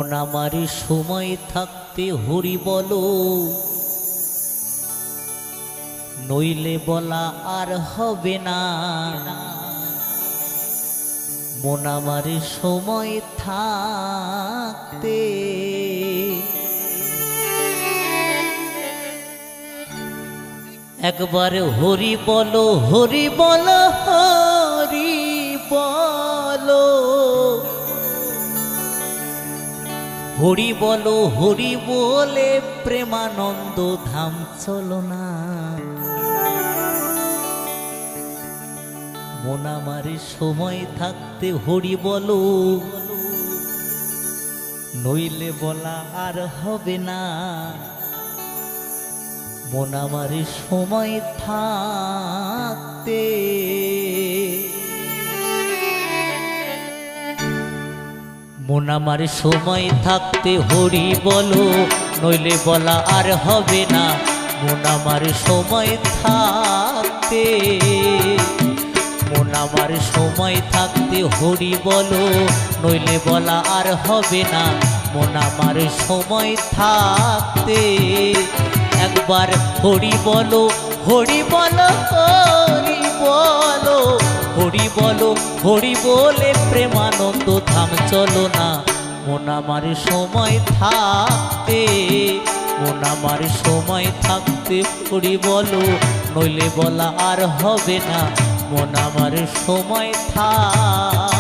আমার সময় থাকতে হরি বলো, নইলে বলা আর হবে না। মন আমার সময় থাকতে একবার হরি বলো, হরি বলো, হরি বলো, হরি বলো, হরি বলে প্রেমানন্দ ধাম চলো না। মন আমার সময় থাকতে হরি বলো, নইলে বলা আর হবে না। মন আমার সময় থাকতে মন আমার সময় থাকতে হরি বলো, নইলে বলা আর হবে না। মন আমার সময় থাকতে, মন আমার সময় থাকতে হরি বলো, নইলে বলা আর হবে না। মন আমার সময় থাকতে একবার হরি বলো, হরি বলো, হরি বলো, হরি বলো, হরি বলে প্রেমানন্দ ধাম চলো না। মন আমার সময় থাকতে, মন আমার সময় থাকতে হরি বলো, নইলে বলা আর হবে না। মন আমার সময় থাক